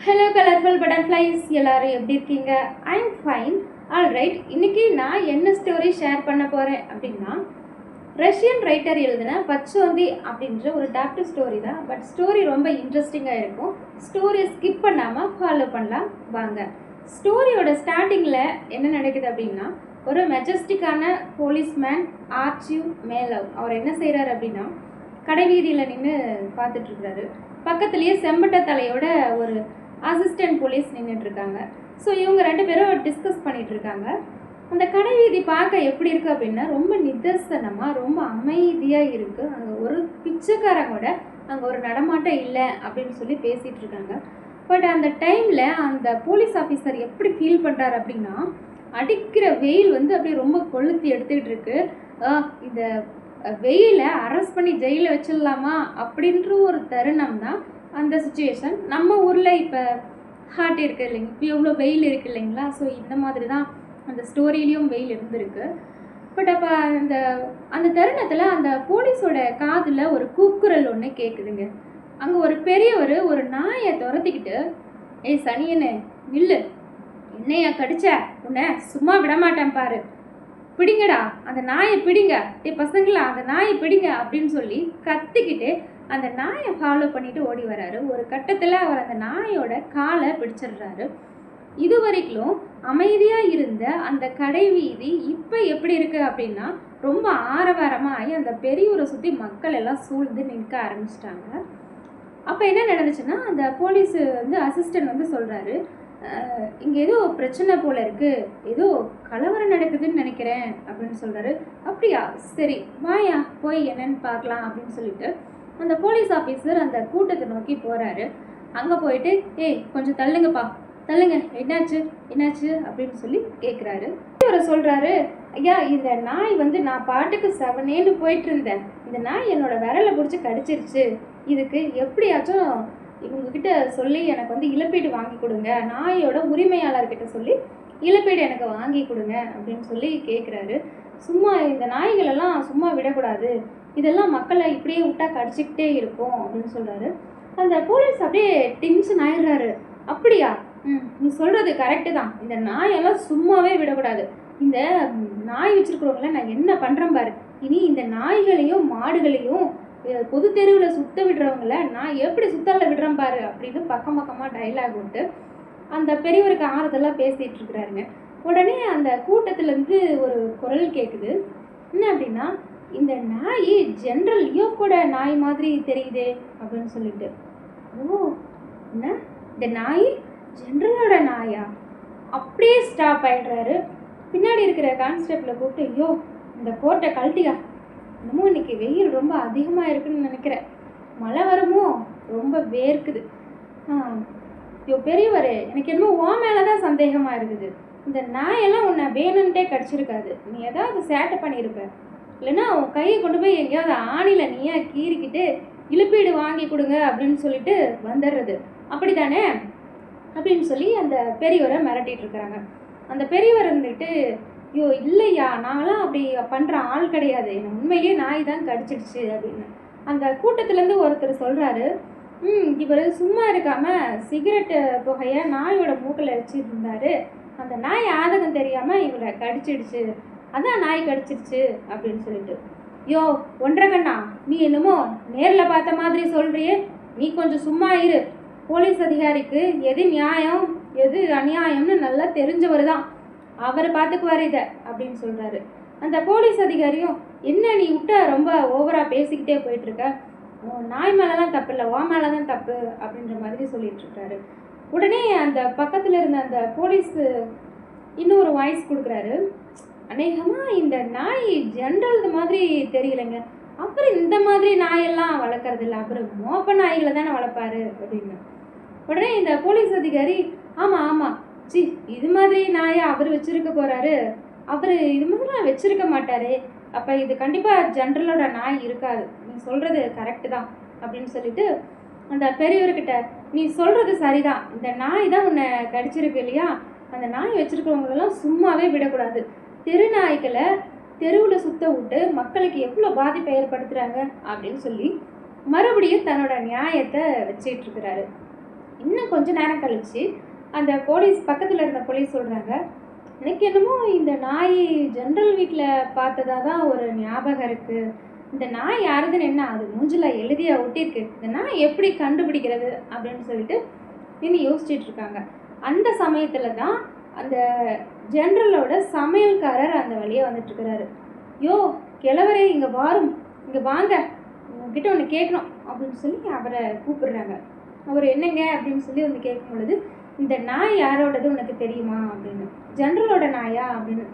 Hello colourful butterflies எல்லாரும் எப்படி இருக்கீங்க? I am fine. ஆல்ரைட், இன்னைக்கு நான் என்ன ஸ்டோரி ஷேர் பண்ண போகிறேன் அப்படின்னா, ரஷ்யன் ரைட்டர் எழுதின பச்சோந்தி அப்படின்ற ஒரு டாக்டர் ஸ்டோரி தான். பட் ஸ்டோரி ரொம்ப இன்ட்ரெஸ்டிங்காக இருக்கும். ஸ்டோரியை ஸ்கிப் பண்ணாமல் ஃபாலோ பண்ணலாம் வாங்க. ஸ்டோரியோட ஸ்டார்டிங்கில் என்ன நடக்குது அப்படின்னா, ஒரு மெஜஸ்டிக்கான போலீஸ்மேன் ஆர்ச்சிவ் மேலவ் அவர் என்ன செய்கிறார் அப்படின்னா, கடைவீதியில் நின்று பார்த்துட்ருக்குறாரு. பக்கத்துலேயே செம்பட்ட தலையோட ஒரு அசிஸ்டன்ட் போலீஸ் நின்றுட்டுருக்காங்க. ஸோ இவங்க ரெண்டு பேரும் டிஸ்கஸ் பண்ணிகிட்ருக்காங்க. அந்த கடைவீதி பார்க்க எப்படி இருக்குது அப்படின்னா, ரொம்ப நிதர்சனமாக ரொம்ப அமைதியாக இருக்குது. அங்கே ஒரு பிச்சைக்காரங்க கூட அங்கே ஒரு நடமாட்டம் இல்லை அப்படின்னு சொல்லி பேசிகிட்டு இருக்காங்க. பட் அந்த டைமில் அந்த போலீஸ் ஆஃபீஸர் எப்படி ஃபீல் பண்ணுறாரு அப்படின்னா, அடிக்கிற வெயில் வந்து அப்படியே ரொம்ப கொளுத்தி எடுத்துக்கிட்டு இருக்கு. இந்த வெயிலை அரெஸ்ட் பண்ணி ஜெயிலில் வச்சிடலாமா அப்படின்ற ஒரு தருணம் தான் அந்த சுச்சுவேஷன். நம்ம ஊரில் இப்போ ஹாட் இருக்குது இல்லைங்க, இப்போ எவ்வளோ வெயில் இருக்குது இல்லைங்களா? ஸோ இந்த மாதிரி தான் அந்த ஸ்டோரியிலையும் வெயில் இருந்திருக்கு. பட் அப்போ அந்த தருணத்தில் அந்த போலீஸோட காதில் ஒரு கூக்குரல் ஒன்று கேட்குதுங்க. அங்கே ஒரு பெரியவர் ஒரு நாயை துரத்திக்கிட்டு, ஏய் சனியனே நில்லு, என்னையா கடிச்ச, உன்னை சும்மா விட மாட்டேன் பாரு, பிடிங்கடா அந்த நாயை பிடிங்க, பசங்களா அந்த நாயை பிடிங்க அப்படின்னு சொல்லி கத்திக்கிட்டு அந்த நாயை ஃபாலோ பண்ணிட்டு ஓடி வராரு. ஒரு கட்டத்தில் அவர் அந்த நாயோட காலை பிடிச்சிடுறாரு. இது வரைக்கும் அமைதியாக இருந்த அந்த கடை வீதி இப்போ எப்படி இருக்குது அப்படின்னா, ரொம்ப ஆரவாரமாகி அந்த பெரியவரை சுற்றி மக்கள் எல்லாம் சூழ்ந்து நிற்க ஆரம்பிச்சிட்டாங்க. அப்போ என்ன நடந்துச்சுன்னா, அந்த போலீஸ் அசிஸ்டன்ட் சொல்கிறாரு, இங்கே ஏதோ பிரச்சனை போல இருக்குது, ஏதோ கலவரம் நடக்குதுன்னு நினைக்கிறேன் அப்படின்னு சொல்கிறாரு. அப்படியா, சரி வாயா போய் என்னன்னு பார்க்கலாம் அப்படின்னு சொல்லிட்டு அந்த போலீஸ் ஆஃபீஸர் அந்த கூட்டத்தை நோக்கி போகிறாரு. அங்கே போயிட்டு, ஏய் கொஞ்சம் தள்ளுங்கப்பா, தள்ளுங்க, என்னாச்சு என்னாச்சு அப்படின்னு சொல்லி கேட்குறாரு. இவரை சொல்கிறாரு, ஐயா இந்த நாய் நான் பாட்டுக்கு செவனேன்னு போயிட்டு இருந்தேன், இந்த நாய் என்னோட விரலை பிடிச்சி கடிச்சிருச்சு, இதுக்கு எப்படியாச்சும் இவங்கக்கிட்ட சொல்லி எனக்கு இழப்பீடு வாங்கி கொடுங்க, நாயோட உரிமையாளர்கிட்ட சொல்லி இழப்பீடு எனக்கு வாங்கி கொடுங்க அப்படின்னு சொல்லி கேட்குறாரு. சும்மா இந்த நாய்களெல்லாம் சும்மா விடக்கூடாது, இதெல்லாம் மக்களை இப்படியே விட்டா கடிச்சிக்கிட்டே இருக்கும் அப்படின்னு சொல்கிறாரு. அந்த போலீஸ் அப்படியே டென்ஷன் ஆயிடுறாரு. அப்படியா, நீ சொல்கிறது கரெக்டு தான், இந்த நாயெல்லாம் சும்மாவே விடக்கூடாது, இந்த நாய் வச்சுருக்கிறவங்கள நான் என்ன பண்ணுறேன் பாரு, இனி இந்த நாய்களையும் மாடுகளையும் பொது தெருவில் சுத்த விடுறவங்கள நான் எப்படி சுத்தல விடுறேன் பாரு அப்படின்னு பக்கமாக டைலாக் விட்டு அந்த பெரியவருக்கு ஆறுதலாக பேசிகிட்டு இருக்கிறாருங்க. உடனே அந்த கூட்டத்துலேருந்து ஒரு குரல் கேட்குது. என்ன அப்படின்னா, இந்த நாய் ஜென்ரல் லியோக்கோட நாய் மாதிரி தெரியுதே அப்படின்னு சொல்லிட்டு. ஓ, என்ன இந்த நாய் ஜென்ரலோட நாயா? அப்படியே ஸ்டாப் ஆகிடுறாரு. பின்னாடி இருக்கிற கான்ஸ்டபிளை கூப்பிட்டு, ஐயோ இந்த கோட்டை கழட்டியா, இன்னமும் இன்னைக்கு வெயில் ரொம்ப அதிகமாக இருக்குன்னு நினைக்கிறேன், மழை வருமோ, ரொம்ப வேர்க்குது. ஐயோ பெரியவர், எனக்கு என்னமோ ஓ மேலே தான் சந்தேகமாக இருக்குது, இந்த நாயெல்லாம் உன்னை வேணுன்ட்டே கடிச்சிருக்காது, நீ ஏதாவது சேட்டை பண்ணியிருப்ப, இல்லைன்னா உன் கையை கொண்டு போய் எங்கேயாவது ஆணியில் நீயா கீறிக்கிட்டு இழப்பீடு வாங்கி கொடுங்க அப்படின்னு சொல்லிட்டு வந்துடுறது, அப்படி தானே அப்படின்னு சொல்லி அந்த பெரியவரை மிரட்டிகிட்டு இருக்கிறாங்க. அந்த பெரியவர் ஐயோ இல்லையா, நாங்களாம் அப்படி பண்ணுற ஆள் கிடையாது, எனக்கு உண்மையிலேயே நாய் தான் கடிச்சிடுச்சு அப்படின்னு. அந்த கூட்டத்துலேருந்து ஒருத்தர் சொல்கிறாரு, இவர் சும்மா இருக்காமல் சிகரெட்டு புகையை நாயோட மூக்கில் வச்சுருந்தாரு, அந்த நாய் ஆதகம் தெரியாமல் இவரை கடிச்சிடுச்சு, அதான் நாய் கடிச்சிடுச்சு அப்படின்னு சொல்லிட்டு. யோ ஒன்றகண்ணா, நீ என்னமோ நேரில் பார்த்த மாதிரி சொல்கிறியே, நீ கொஞ்சம் சும்மா இரு, போலீஸ் அதிகாரிக்கு எது நியாயம் எது அநியாயம்னு நல்லா தெரிஞ்சவர் தான், அவர் பார்த்துக்குவார் இதை அப்படின்னு சொல்கிறாரு. அந்த போலீஸ் அதிகாரியும், என்ன நீ விட்ட ரொம்ப ஓவராக பேசிக்கிட்டே போயிட்டுருக்க, நாய் மேலெலாம் தப்பு இல்லை, ஓ மேலே தான் தப்பு அப்படின்ற மாதிரி சொல்லிகிட்ருக்காரு. உடனே அந்த பக்கத்தில் இருந்த அந்த போலீஸு இன்னொரு வாய்ஸ் கொடுக்குறாரு, அநேகமாக இந்த நாய் ஜென்ரல் மாதிரி தெரியலைங்க, அப்புறம் இந்த மாதிரி நாயெல்லாம் வளர்க்குறது இல்லை, அப்புறம் மோப்ப நாய்களை தானே வளர்ப்பாரு அப்படின்னு. உடனே இந்த போலீஸ் அதிகாரி, ஆமாம் ஆமாம், சி இது மாதிரி நாயை அவர் வச்சுருக்க போகிறாரு, அவர் இது மாதிரிலாம் வச்சுருக்க மாட்டார், அப்போ இது கண்டிப்பாக ஜென்ரலோட நாய் இருக்காது, நீ சொல்கிறது கரெக்டு தான் அப்படின்னு சொல்லிட்டு அந்த பெரியவர்கிட்ட, நீ சொல்கிறது சரிதான், இந்த நாய் தான் உன்னை கடிச்சிருக்கு இல்லையா, அந்த நாய் வச்சுருக்கிறவங்களெல்லாம் சும்மாவே விடக்கூடாது, தெரு நாய்களை தெருவில் சுத்த விட்டு மக்களுக்கு எவ்வளோ பாதிப்பை ஏற்படுத்துகிறாங்க அப்படின்னு சொல்லி மறுபடியும் தன்னோட நியாயத்தை வச்சிட்ருக்கிறாரு. இன்னும் கொஞ்ச நேரம் கழிச்சு அந்த பக்கத்தில் இருந்த போலீஸ் சொல்கிறாங்க, எனக்கு என்னமோ இந்த நாய் ஜென்ரல் வீட்டில் பார்த்ததா தான் ஒரு ஞாபகம் இருக்குது. இந்த நாய் யாருதுன்னு என்ன அது மூஞ்சில் எழுதியா ஒட்டியிருக்கு, இந்த நாய் எப்படி கண்டுபிடிக்கிறது அப்படின்னு சொல்லிட்டு நின்று யோசிச்சுட்டு இருக்காங்க. அந்த சமயத்தில் தான் அந்த ஜென்ரலோட சமையல்காரர் அந்த வழியாக வந்துட்டுருக்கிறாரு. யோ கிழவரே, இங்கே வாரும், இங்கே வாங்க, உங்ககிட்ட ஒன்று கேட்கணும் அப்படின்னு சொல்லி அவரை கூப்பிடுறாங்க. அவர் என்னங்க அப்படின்னு சொல்லி வந்து கேட்கும் பொழுது, இந்த நாய் யாரோடது உனக்கு தெரியுமா அப்படின்னு. ஜென்ரலோட நாயா அப்படின்னு.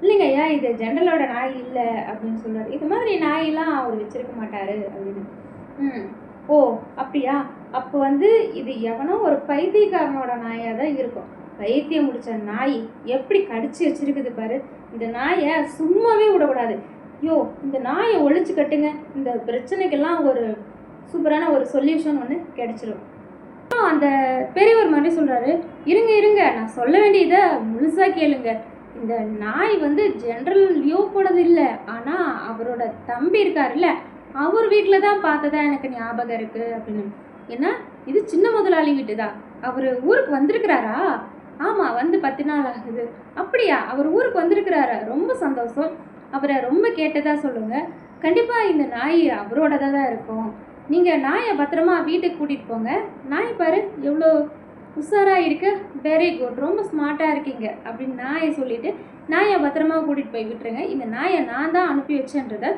இல்லைங்க ஐயா, இது ஜென்ரலோட நாய் இல்லை அப்படின்னு சொல்கிறார். இது மாதிரி நாயெல்லாம் அவர் வச்சிருக்க மாட்டார் அப்படின்னு. ஓ அப்படியா, அப்போ வந்து இது எவனோ ஒரு பைத்தியக்காரனோட நாயாக தான் இருக்கும். பைத்தியம் முடிச்ச நாய் எப்படி கடிச்சு வச்சிருக்குது பாரு. இந்த நாயை சும்மாவே விடக்கூடாது. யோ இந்த நாயை ஒழிச்சு கட்டுங்க, இந்த பிரச்சனைக்கெல்லாம் ஒரு சூப்பரான ஒரு சொல்யூஷன் ஒன்று கிடைச்சிடும். அந்த பெரியவர் மாதிரி சொல்கிறாரு, இருங்க நான் சொல்ல வேண்டியதை முழுசாக கேளுங்க. இந்த நாய் வந்து ஜென்ரல் லியோவோடது இல்லை, ஆனால் அவரோட தம்பி இருக்காருல்ல, அவர் வீட்டில் தான் பார்த்ததா எனக்கு ஞாபகம் இருக்குது அப்படின்னு. ஏன்னா இது சின்ன முதலாளி வீட்டு தான். அவர் ஊருக்கு வந்திருக்கிறாரா? ஆமாம், வந்து 10 நாள் ஆகுது. அப்படியா, அவர் ஊருக்கு வந்திருக்கிறாரா? ரொம்ப சந்தோஷம். அவரை ரொம்ப கேட்டதா சொல்லுங்கள். கண்டிப்பாக இந்த நாய் அவரோடதாக தான் இருக்கும். நீங்கள் நாயை பத்திரமா வீட்டுக்கு கூட்டிகிட்டு போங்க. நாய் பாரு எவ்வளோ உஷாராக இருக்கு, வெரி குட், ரொம்ப ஸ்மார்ட்டாக இருக்கீங்க அப்படின்னு நாயை சொல்லிவிட்டு நாயை பத்திரமா கூட்டிகிட்டு போய் விட்டுருங்க. இந்த நாயை நான் தான் அனுப்பி வச்சேன்றதை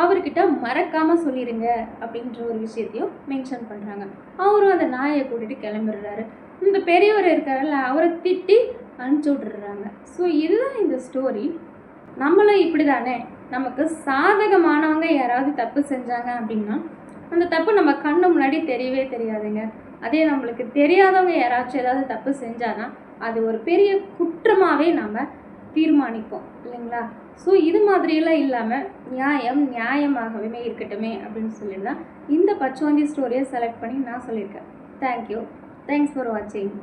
அவர்கிட்ட மறக்காமல் சொல்லிடுங்க அப்படின்ற ஒரு விஷயத்தையும் மென்ஷன் பண்ணுறாங்க. அவரும் அந்த நாயை கூட்டிகிட்டு கிளம்பிடுறாரு. இந்த பெரியவர் இருக்காருல்ல, அவரை திட்டி அனுப்பிச்சி விட்டுறாங்க. ஸோ இதுதான் இந்த ஸ்டோரி. நம்மளும் இப்படி தானே, நமக்கு சாதகமானவங்க யாராவது தப்பு செஞ்சாங்க அப்படின்னா அந்த தப்பு நம்ம கண்ணு முன்னாடி தெரியவே தெரியாதுங்க. அதே நம்மளுக்கு தெரியாதவங்க யாராச்சும் ஏதாவது தப்பு செஞ்சாங்கன்னா அது ஒரு பெரிய குற்றமாகவே நம்ம தீர்மானிப்போம் இல்லைங்களா? ஸோ இது மாதிரியெல்லாம் இல்லாமல் நியாயமாகவே இருக்கட்டுமே அப்படின்னு சொல்லிட்டு தான் இந்த பச்சோந்தி ஸ்டோரியை செலக்ட் பண்ணி நான் சொல்லியிருக்கேன். தேங்க்யூ. தேங்க்ஸ் ஃபார் வாட்சிங்.